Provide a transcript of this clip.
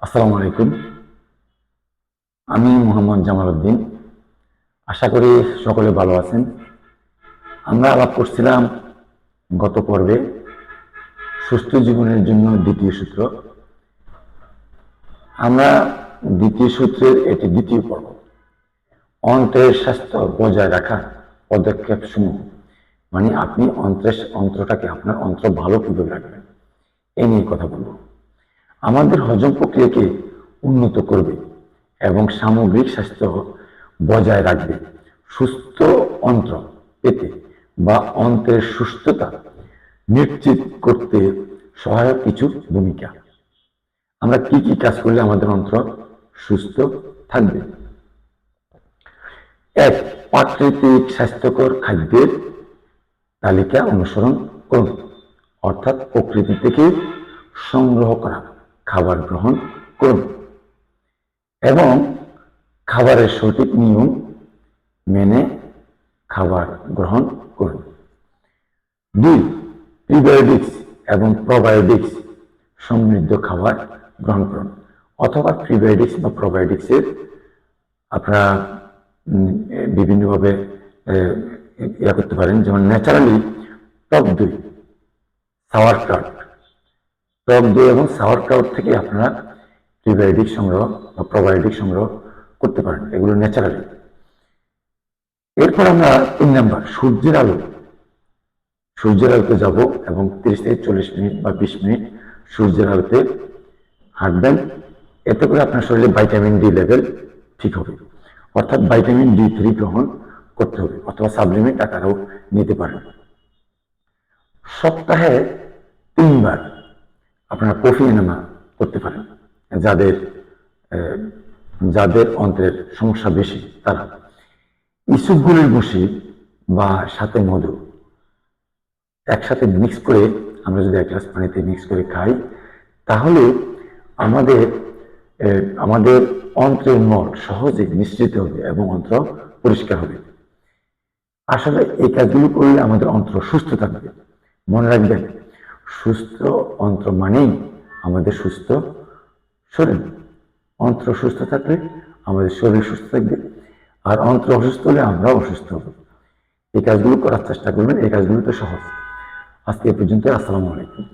আসসালামু আলাইকুম। আমি মোহাম্মদ জামাল উদ্দিন। আশা করি সকলে ভালো আছেন। আমরা আলাপ করছিলাম গত পর্বে সুস্থ জীবনের জন্য দ্বিতীয় সূত্র। আমরা দ্বিতীয় সূত্রের এটি দ্বিতীয় পর্ব। অন্ত্রের স্বাস্থ্য বজায় রাখার পদক্ষেপ সমূহ, মানে আপনি অন্ত্রটাকে আপনার অন্ত্র ভালো কিভাবে রাখবেন এ নিয়ে কথা বলব। আমাদের হজম প্রক্রিয়াকে উন্নত করবে এবং সামগ্রিক স্বাস্থ্য বজায় রাখবে। সুস্থ অন্ত্র পেতে বা অন্ত্রের সুস্থতা নিশ্চিত করতে সহায়ক কিছু ভূমিকা। আমরা কি কি কাজ করলে আমাদের অন্ত্র সুস্থ থাকবে? এক, প্রাকৃতিক স্বাস্থ্যকর খাদ্যের তালিকা অনুসরণ করুন, অর্থাৎ প্রকৃতি থেকে সংগ্রহ করা খাবার গ্রহণ করুন এবং খাবারের সঠিক নিয়ম মেনে খাবার গ্রহণ করুন। দুই, প্রিবায়োটিক্স এবং প্রোবায়োটিক্স সমৃদ্ধ খাবার গ্রহণ করুন, অথবা প্রিবায়োটিক্স বা প্রোবায়োটিক্সের আপনারা বিভিন্নভাবে ইয়া করতে পারেন। যেমন ন্যাচারালি টক দই, সাওয়ারক্রাউট, টক দই এবং সাওয়ারক্রাউট থেকে আপনারা প্রিবায়োটিক সংগ্রহ বা প্রোবায়োটিক সংগ্রহ করতে পারেন, এগুলো ন্যাচারালি। এরপর আমরা 3 নাম্বার, সূর্যের আলোতে যাব এবং 30 থেকে 40 মিনিট বা 20 মিনিট সূর্যের আলোতে হাঁটবেন। এতে করে আপনার শরীরে ভাইটামিন ডি লেভেল ঠিক হবে, অর্থাৎ ভাইটামিন D3 গ্রহণ করতে হবে, অথবা সাপ্লিমেন্ট আকারেও নিতে পারেন। সপ্তাহে 3 বার আপনারা কফি এনেমা করতে পারেন। যাদের অন্ত্রের সমস্যা বেশি তারা ইসবগুলের বসি বা সাথে মধু একসাথে মিক্স করে আমরা যদি 1 গ্লাস পানিতে মিক্স করে খাই, তাহলে আমাদের অন্ত্রের মল সহজে নিঃসৃত হবে এবং অন্ত্র পরিষ্কার হবে। আসলে এই কাজগুলো করলে আমাদের অন্ত্র সুস্থ থাকবে। মনে রাখবেন, সুস্থ অন্ত্র মানেই আমাদের সুস্থ শরীর। অন্ত্র সুস্থ থাকলে আমাদের শরীর সুস্থ থাকবে, আর অন্ত্র অসুস্থ হলে আমরাও অসুস্থ হব। এই কাজগুলো করার চেষ্টা করবেন, এই কাজগুলো তো সহজ। আজকে এ পর্যন্ত। আসসালামু আলাইকুম।